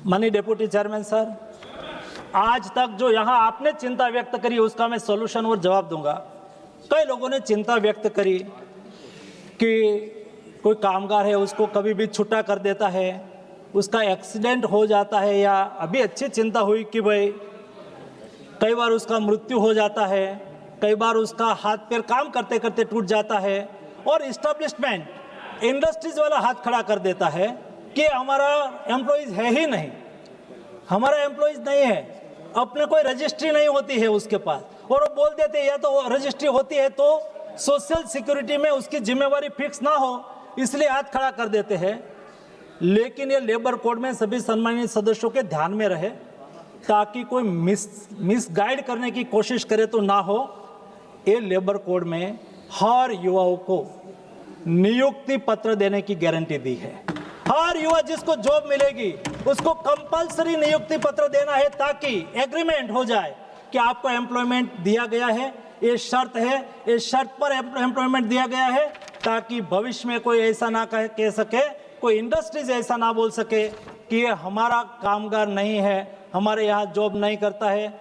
माननीय deputy chairman sir, आज तक जो यहाँ आपने चिंता व्यक्त करी उसका मैं सॉल्यूशन और जवाब दूंगा। कई लोगों ने चिंता व्यक्त करी कि कोई कामगार है उसको कभी भी छुट्टा कर देता है, उसका एक्सीडेंट हो जाता है, या अभी अच्छी चिंता हुई कि भाई कई बार उसका मृत्यु हो जाता है, कई बार उसका हाथ पैर काम करते करते टूट जाता है और इस्टेब्लिशमेंट इंडस्ट्रीज वाला हाथ खड़ा कर देता है कि हमारा एम्प्लॉइज है ही नहीं, हमारा एम्प्लॉइज नहीं है, अपने कोई रजिस्ट्री नहीं होती है उसके पास, और वो बोल देते हैं या तो रजिस्ट्री होती है तो सोशल सिक्योरिटी में उसकी जिम्मेवारी फिक्स ना हो, इसलिए हाथ खड़ा कर देते हैं। लेकिन ये लेबर कोड में सभी सम्मानित सदस्यों के ध्यान में रहे ताकि कोई मिसगाइड करने की कोशिश करे तो ना हो। ये लेबर कोड में हर युवाओं को नियुक्ति पत्र देने की गारंटी दी है। हर युवा जिसको जॉब मिलेगी उसको कंपलसरी नियुक्ति पत्र देना है ताकि एग्रीमेंट हो जाए कि आपको एम्प्लॉयमेंट दिया गया है, ये शर्त है, ये शर्त पर एम्प्लॉयमेंट दिया गया है, ताकि भविष्य में कोई ऐसा ना कह सके, कोई इंडस्ट्रीज ऐसा ना बोल सके कि ये हमारा कामगार नहीं है, हमारे यहाँ जॉब नहीं करता है।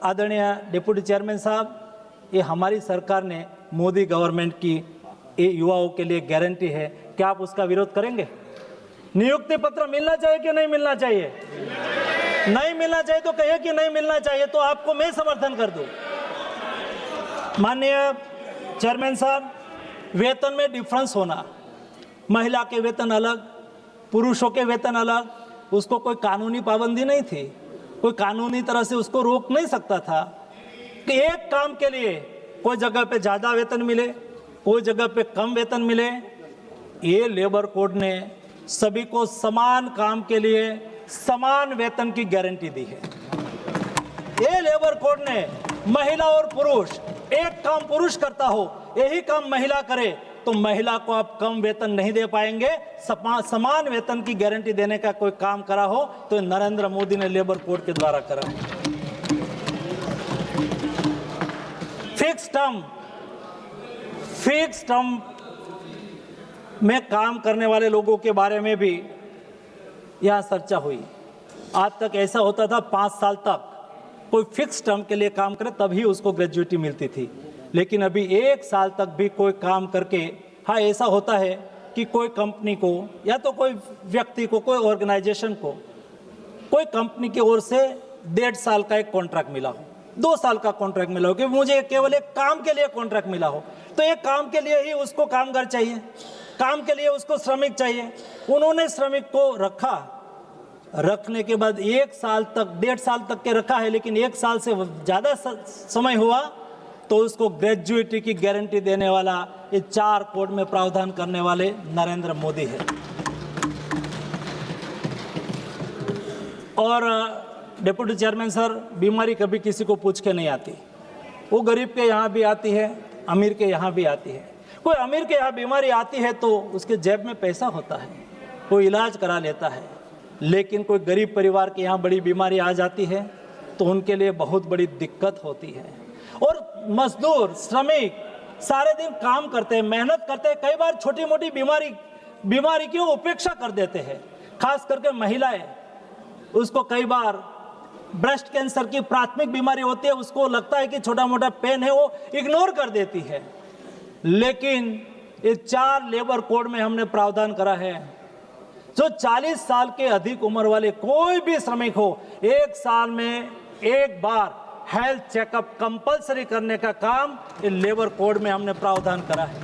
आदरणीय डिप्टी चेयरमैन साहब, ये हमारी सरकार ने मोदी गवर्नमेंट की ये युवाओं के लिए गारंटी है, क्या आप उसका विरोध करेंगे? नियुक्ति पत्र मिलना चाहिए कि नहीं मिलना चाहिए? नहीं मिलना चाहिए तो कहिए कि नहीं मिलना चाहिए, तो आपको मैं समर्थन कर दूं। माननीय चेयरमैन साहब, वेतन में डिफरेंस होना, महिला के वेतन अलग, पुरुषों के वेतन अलग, उसको कोई कानूनी पाबंदी नहीं थी, कोई कानूनी तरह से उसको रोक नहीं सकता था कि एक काम के लिए कोई जगह पे ज़्यादा वेतन मिले, कोई जगह पे कम वेतन मिले। ये लेबर कोड ने सभी को समान काम के लिए समान वेतन की गारंटी दी है। ये लेबर कोड ने महिला और पुरुष, एक काम पुरुष करता हो यही काम महिला करे तो महिला को आप कम वेतन नहीं दे पाएंगे। समान वेतन की गारंटी देने का कोई काम करा हो तो नरेंद्र मोदी ने लेबर कोड के द्वारा करा। फिक्स टर्म में काम करने वाले लोगों के बारे में भी यह चर्चा हुई। आज तक ऐसा होता था 5 साल तक कोई फिक्स टर्म के लिए काम करे तभी उसको ग्रेजुएटी मिलती थी, लेकिन अभी 1 साल तक भी कोई काम करके, हाँ ऐसा होता है कि कोई कंपनी को या तो कोई व्यक्ति को, कोई ऑर्गेनाइजेशन को, कोई कंपनी की ओर से 1.5 साल का एक कॉन्ट्रैक्ट मिला हो, 2 साल का कॉन्ट्रैक्ट मिला हो कि मुझे केवल एक काम के लिए कॉन्ट्रैक्ट मिला हो, तो एक काम के लिए ही उसको कामगार चाहिए, काम के लिए उसको श्रमिक चाहिए। उन्होंने श्रमिक को रखा, रखने के बाद 1 साल तक, 1.5 साल तक के रखा है, लेकिन 1 साल से ज़्यादा समय हुआ तो उसको ग्रेजुएटी की गारंटी देने वाला ये 4 कोड में प्रावधान करने वाले नरेंद्र मोदी है। और डिप्टी चेयरमैन सर, बीमारी कभी किसी को पूछ के नहीं आती, वो गरीब के यहाँ भी आती है, अमीर के यहाँ भी आती है। कोई अमीर के यहाँ बीमारी आती है तो उसके जेब में पैसा होता है, कोई इलाज करा लेता है, लेकिन कोई गरीब परिवार के यहाँ बड़ी बीमारी आ जाती है तो उनके लिए बहुत बड़ी दिक्कत होती है। और मजदूर, श्रमिक सारे दिन काम करते हैं, मेहनत करते हैं, कई बार छोटी मोटी बीमारी की उपेक्षा कर देते हैं। खास करके महिलाएं, उसको कई बार ब्रेस्ट कैंसर की प्राथमिक बीमारी होती है, उसको लगता है कि छोटा मोटा पेन है, वो इग्नोर कर देती है। लेकिन ये 4 लेबर कोड में हमने प्रावधान करा है, जो 40 साल के अधिक उम्र वाले कोई भी श्रमिक हो, 1 साल में 1 बार हेल्थ चेकअप कंपलसरी करने का काम ये लेबर कोड में हमने प्रावधान करा है।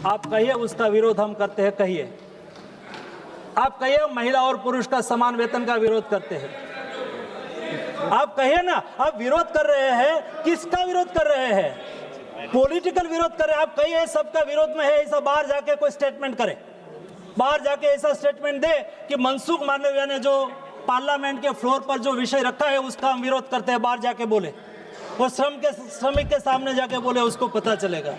आप कहिए उसका विरोध हम करते हैं, कहिए आप कहिए महिला और पुरुष का समान वेतन का विरोध करते हैं, आप कहिए ना, आप विरोध कर रहे हैं, किसका विरोध कर रहे हैं? पॉलिटिकल विरोध कर रहे हैं। आप कहिए सबका विरोध में है, ऐसा बाहर जाके कोई स्टेटमेंट करे, बाहर जाके ऐसा स्टेटमेंट दे कि मनसुख मांडविया ने जो पार्लियामेंट के फ्लोर पर जो विषय रखा है उसका हम विरोध करते हैं, बाहर जाके बोले, वो श्रमिक के सामने जाके बोले, उसको पता चलेगा।